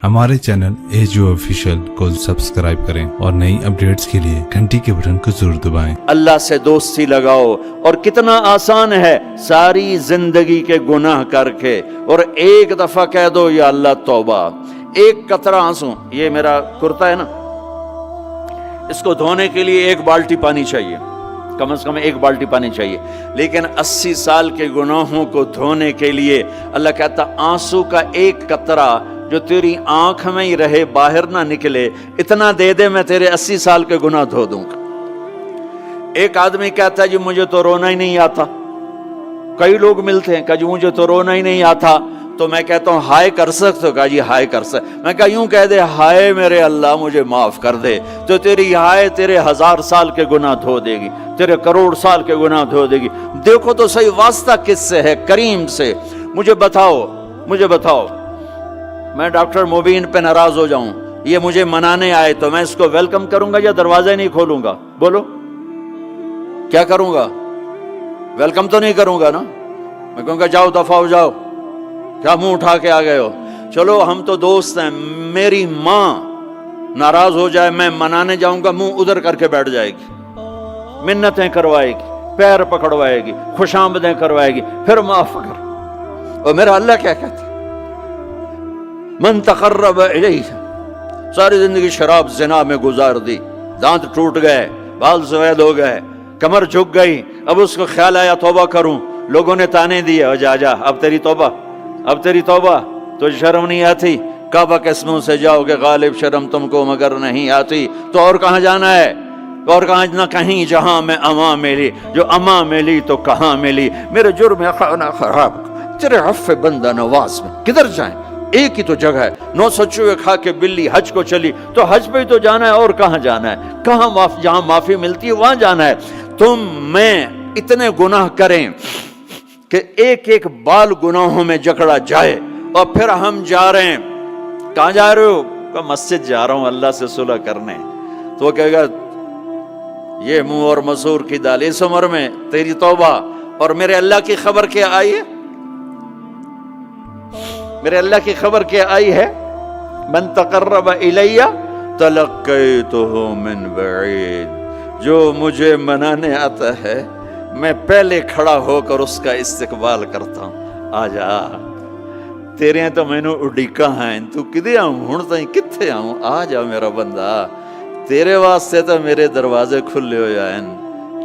हमारे channel edu official को subscribe करें और नई अपडेट्स के लिए घंटी के बटन को जरूर दबाएं। अल्लाह से दोस्ती लगाओ। और कितना आसान है, सारी जिंदगी के गुनाह करके और एक दफा कह दो या अल्लाह तौबा। एक कतरा आंसू, ये मेरा कुर्ता है ना, इसको धोने के लिए एक बाल्टी पानी चाहिए, कम से कम एक बाल्टी पानी चाहिए। लेकिन 80 साल के गुनाहों को धोने के लिए अल्लाह कहता आंसू का एक कतरा जो तेरी आंख में ही रहे, बाहर ना निकले, इतना दे दे, मैं तेरे 80 साल के गुनाह धो दूंगा। एक आदमी कहता है जी मुझे तो रोना ही नहीं आता। कई लोग मिलते हैं, कहा जी मुझे तो रोना ही नहीं आता। तो मैं कहता हूँ हाय कर सकते हो? कहा जी हाय कर सकते। मैं कहा यूं कह दे, हाय मेरे अल्लाह मुझे माफ कर दे, तो तेरी हाय तेरे 1000 साल के गुनाह धो देगी, तेरे करोड़ साल के गुनाह धो देगी। देखो तो सही, वास्ता किससे है? करीम से। मुझे बताओ मैं डॉक्टर मुबीन पे नाराज हो जाऊं, ये मुझे मनाने आए, तो मैं इसको वेलकम करूंगा या दरवाजा नहीं खोलूंगा? बोलो क्या करूंगा? वेलकम तो नहीं करूंगा ना। मैं कहूंगा जाओ दफा हो जाओ, क्या मुंह उठा के आ गए हो? चलो हम तो दोस्त हैं। मेरी माँ नाराज हो जाए, मैं मनाने जाऊंगा, मुंह उधर करके बैठ जाएगी, मिन्नतें करवाएगी, पैर पकड़वाएगी, खुशामदें करवाएगी, फिर माफ कर। और मेरा अल्लाह क्या कहता है? मन तकर्रब इलैहि, सारी जिंदगी शराब ज़िना में गुजार दी, दांत टूट गए, बाल सफेद हो गए, कमर झुक गई, अब उसको ख्याल आया तौबा करूं, लोगों ने ताने दिए, जा जा अब तेरी तौबा, अब तेरी तौबा, तो शर्म नहीं आती? काबा के मुंह से जाओगे, गालिब शर्म तुमको मगर नहीं आती, तो और कहाँ जाना है? और कहाँ ना कहीं जहां में अमा मिली, जो अमा मिली तो कहाँ मिली। मेरे जुर्म खाना खराब, तेरे अफ़्फ़े बंदा नवाज में किधर जाएं? एक ही तो जगह है, 9 सचुए खा के बिल्ली हज को चली, तो हज पे ही तो जाना है, और कहाँ जाना है? कहाँ जहां माफी मिलती है वहां जाना है। तुम मैं इतने गुनाह करें कि एक एक बाल गुनाहों में जकड़ा जाए, और फिर हम जा रहे हैं, कहाँ जा रहे हो? कहा मस्जिद जा रहा हूं अल्लाह से सुलह करने। तो वो कहेगा ये मुंह और मसूर की दाल, इस उम्र में तेरी तौबा, और मेरे अल्लाह की खबर क्या आई है? मेरे अल्लाह की खबर क्या आई है? मन तकर्रब इलैया तलक्कैतुहु मिन बईद, जो मुझे मनाने आता है मैं पहले खड़ा होकर उसका इस्तकबाल करता हूं। आजा तेरे तो मैनू उड़ीका हैं, तू किदे आऊं हुण ताईं, कित्थे आऊं? आ जा मेरा बंदा, तेरे वास्ते तो मेरे दरवाजे खुले हो जाएन,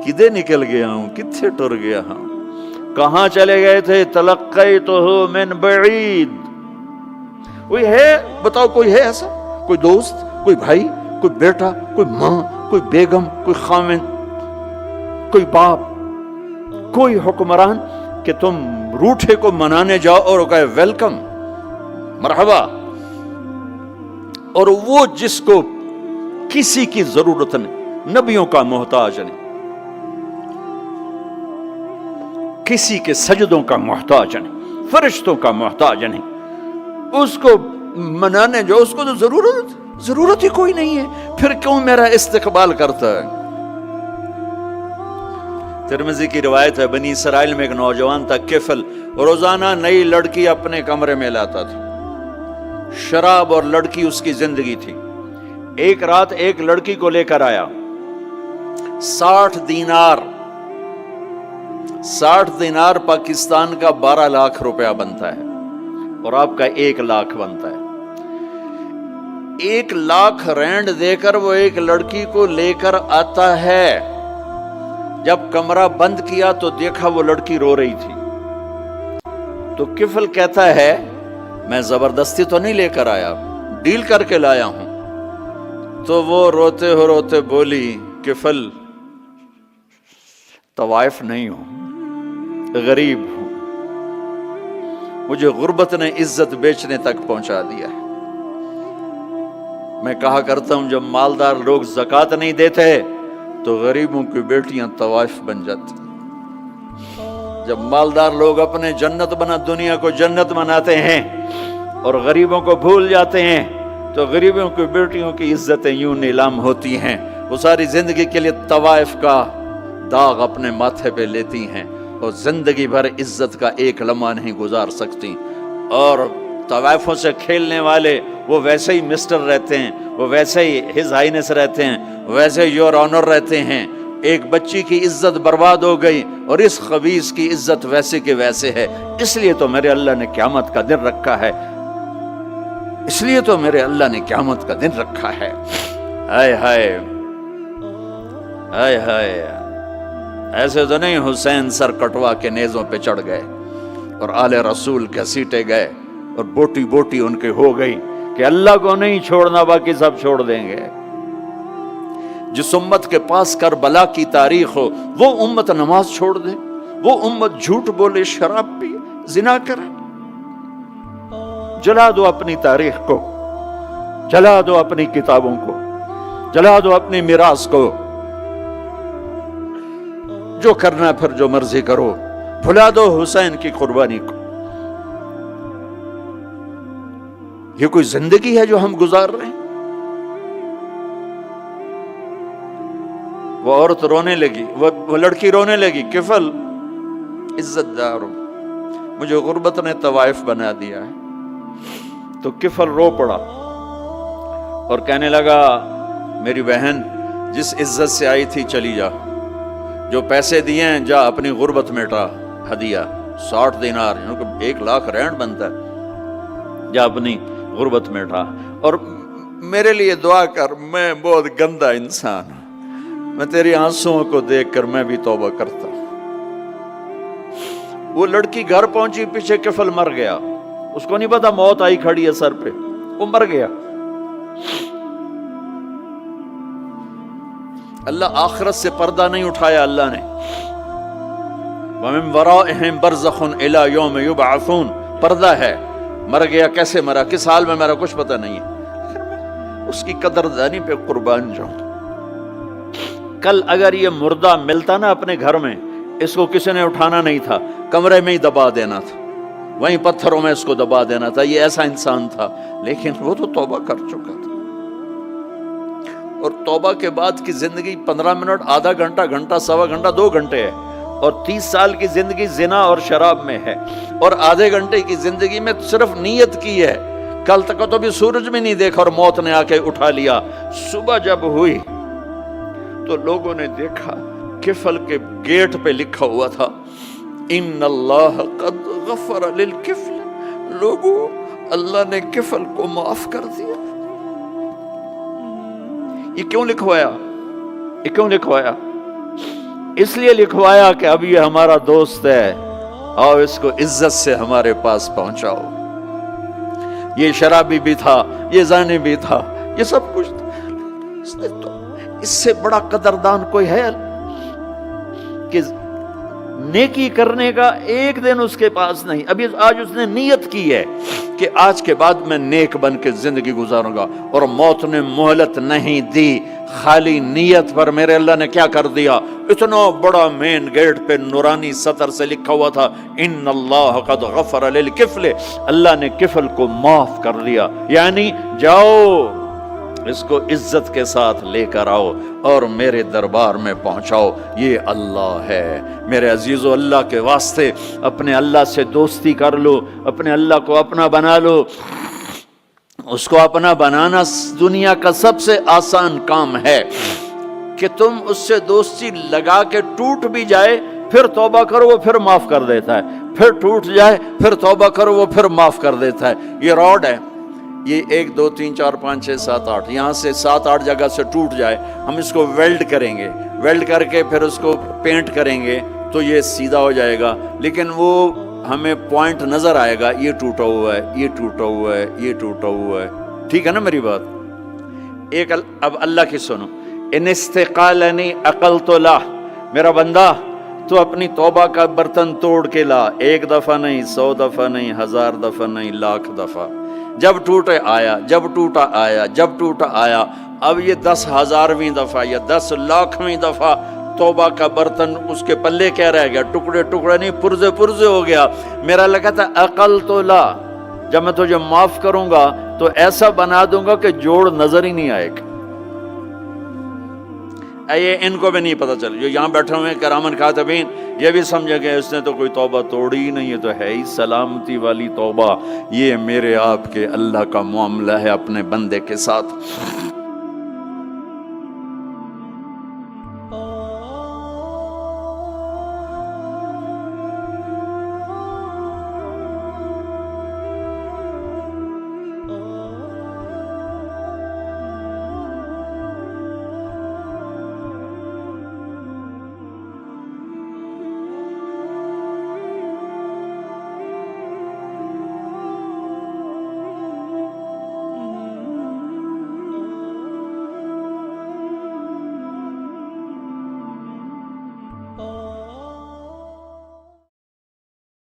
किदे निकल गया हूं, कित्थे टुर गया हूं, कहां चले गए थे? तलक्कैतुहु मिन बईद। कोई है? बताओ कोई है ऐसा? कोई दोस्त, कोई भाई, कोई बेटा, कोई माँ, कोई बेगम, कोई खामिन, कोई बाप, कोई हुक्मरान कि तुम रूठे को मनाने जाओ और कहे वेलकम, मरहबा। और वो जिसको किसी की जरूरत नहीं, नबियों का मोहताज नहीं, किसी के सजदों का मोहताज नहीं, फरिश्तों का मोहताज नहीं, उसको मनाने जो, उसको तो जरूरत ही कोई नहीं है, फिर क्यों मेरा इस्तकबाल करता है? तिरमिज़ी की रिवायत है, बनी इसराइल में एक नौजवान था किफल, रोजाना नई लड़की अपने कमरे में लाता था, शराब और लड़की उसकी जिंदगी थी। एक रात एक लड़की को लेकर आया, 60 दिनार पाकिस्तान का 12 लाख रुपया बनता है, और आपका 1 लाख बनता है। 1 लाख रैंड देकर वो एक लड़की को लेकर आता है। जब कमरा बंद किया तो देखा वो लड़की रो रही थी। तो किफल कहता है मैं जबरदस्ती तो नहीं लेकर आया, डील करके लाया हूं। तो वो रोते बोली, किफल तवाइफ नहीं हूं, गरीब हूं, मुझे गुर्बत ने इज्जत बेचने तक पहुंचा दिया है। मैं कहा करता हूं जब मालदार लोग ज़कात नहीं देते तो गरीबों की बेटियां तवाइफ बन जाती। जब मालदार लोग अपने जन्नत बना दुनिया को जन्नत बनाते हैं और गरीबों को भूल जाते हैं, तो गरीबों की बेटियों की इज्जतें यूं नीलाम होती हैं। वो सारी जिंदगी के लिए तवाइफ का दाग अपने माथे पे लेती हैं और जिंदगी भर इज्जत का एक लम्हा नहीं गुजार सकती। और तवाइफों से खेलने वाले वो वैसे ही मिस्टर रहते हैं, वो वैसे ही हिज हाइनेस रहते हैं, वैसे योर ऑनर रहते हैं। एक बच्ची की इज्जत बर्बाद हो गई और इस खबीस की इज्जत वैसे के वैसे है। इसलिए तो मेरे अल्लाह ने क़यामत का दिन रखा है, इसलिए तो मेरे अल्लाह ने क़यामत का दिन रखा है। हाय हाय हाय हाय, ऐसे तो नहीं हुसैन सर कटवा के नेज़ों पे चढ़ गए और आले रसूल घसीटे गए और बोटी बोटी उनके हो गई कि अल्लाह को नहीं छोड़ना, बाकी सब छोड़ देंगे। जिस उम्मत के पास करबला की तारीख हो वो उम्मत नमाज छोड़ दे, वो उम्मत झूठ बोले, शराब पिए, जिना करे। जला दो अपनी तारीख को, जला दो अपनी किताबों को, जला दो अपनी मिरास को। जो करना फिर जो मर्जी करो, भुला दो हुसैन की कुर्बानी को। ये कोई जिंदगी है जो हम गुजार रहे हैं? वो औरत रोने लगी, वो लड़की रोने लगी, किफल इज्जतदार हो, मुझे गुर्बत ने तवाइफ बना दिया है। तो किफल रो पड़ा और कहने लगा, मेरी बहन जिस इज्जत से आई थी चली जा, जो पैसे दिए हैं जा अपनी गुर्बत मिटा, हदिया 60 दिनार, 1 लाख रैंड बनता है, जा अपनी गुर्बत मिटा और मेरे लिए दुआ कर, मैं बहुत गंदा इंसान हूं, मैं तेरी आंसुओं को देखकर मैं भी तौबा करता हूं। वो लड़की घर पहुंची, पीछे किफल मर गया, उसको नहीं पता मौत आई खड़ी है सर पे, वो मर गया। अल्लाह आखिरत से पर्दा नहीं उठाया अल्लाह ने। वमिन वराइहिम बरज़खुन इला यौम युबअसून, पर्दा है, मर गया, कैसे मरा, किस हाल में मरा, कुछ पता नहीं है। उसकी कदरदानी पे कुर्बान जाऊं। कल अगर ये मुर्दा मिलता ना अपने घर में, इसको किसी ने उठाना नहीं था, कमरे में ही दबा देना था, वहीं पत्थरों में इसको दबा देना था। ये ऐसा इंसान था, लेकिन वो तो तौबा कर चुका था। और तौबा के बाद की जिंदगी 15 मिनट, आधा घंटा, घंटा, सवा घंटा, 2 घंटे है। और 30 साल की जिंदगी जिना और शराब में है, और आधे घंटे की जिंदगी में सिर्फ नीयत की है। कल तक तो भी सूरज में नहीं देखा और मौत ने आके उठा लिया। सुबह जब हुई तो लोगों ने देखा किफल के गेट पे लिखा हुआ था, इन्नल्लाह कद गफर लिल किफल। लोगों, अल्लाह ने किफल को माफ कर दिया। ये क्यों लिखवाया? ये क्यों लिखवाया? इसलिए लिखवाया कि अब ये हमारा दोस्त है, आओ इसको इज्जत से हमारे पास पहुंचाओ। ये शराबी भी था, ये जानी भी था, ये सब कुछ था। तो इससे बड़ा कदरदान कोई है कि नेकी करने का एक दिन उसके पास नहीं। अभी आज उसने नियत की है कि आज के बाद मैं नेक बन के जिंदगी गुजारूंगा, और मौत ने मोहलत नहीं दी। खाली नियत पर मेरे अल्लाह ने क्या कर दिया, इतना बड़ा मेन गेट पे नूरानी सतर से लिखा हुआ था, इन्नल्लाह कद गफर लिल किफल। अल्लाह ने किफल को माफ कर दिया, यानी जाओ इसको इज्जत के साथ लेकर आओ और मेरे दरबार में पहुंचाओ। ये अल्लाह है। मेरे अजीजों, अल्लाह के वास्ते अपने अल्लाह से दोस्ती कर लो, अपने अल्लाह को अपना बना लो। उसको अपना बनाना दुनिया का सबसे आसान काम है कि तुम उससे दोस्ती लगा के टूट भी जाए, फिर तौबा करो, वो फिर माफ कर देता है। फिर टूट जाए, फिर तौबा करो, वो फिर माफ कर देता है। ये रॉड है, ये 1 2 3 4 5 6 7 8, यहाँ से 7 8 जगह से टूट जाए, हम इसको वेल्ड करेंगे, वेल्ड करके फिर उसको पेंट करेंगे तो ये सीधा हो जाएगा। लेकिन वो हमें पॉइंट नजर आएगा, ये टूटा हुआ है, ये टूटा हुआ है, ये टूटा हुआ है। ठीक है ना मेरी बात? एक अब अल्लाह की सुनो, इनिस्तिकालनी अकल तो ला, मेरा बंदा तो अपनी तौबा का बर्तन तोड़ के ला। 1 दफा नहीं, 100 दफा नहीं, 1000 दफा नहीं, लाख दफा। जब टूटे आया, जब टूटा आया, जब टूटा आया। अब ये 10,000वीं दफा या 10 लाखवीं दफा तौबा का बर्तन उसके पल्ले क्या रह गया? टुकड़े टुकड़े नहीं, पुर्जे पुर्जे हो गया। मेरा लगा था अकल तो ला, जब मैं तुझे माफ करूंगा तो ऐसा बना दूंगा कि जोड़ नजर ही नहीं आएगा। یہ ان کو بھی نہیں پتہ چل، جو یہاں بیٹھے ہوئے ہیں کرامن کاتبین، یہ بھی سمجھے کہ اس نے تو کوئی توبہ توڑی ہی نہیں، یہ تو ہے ہی سلامتی والی توبہ۔ یہ میرے آپ کے اللہ کا معاملہ ہے اپنے بندے کے ساتھ۔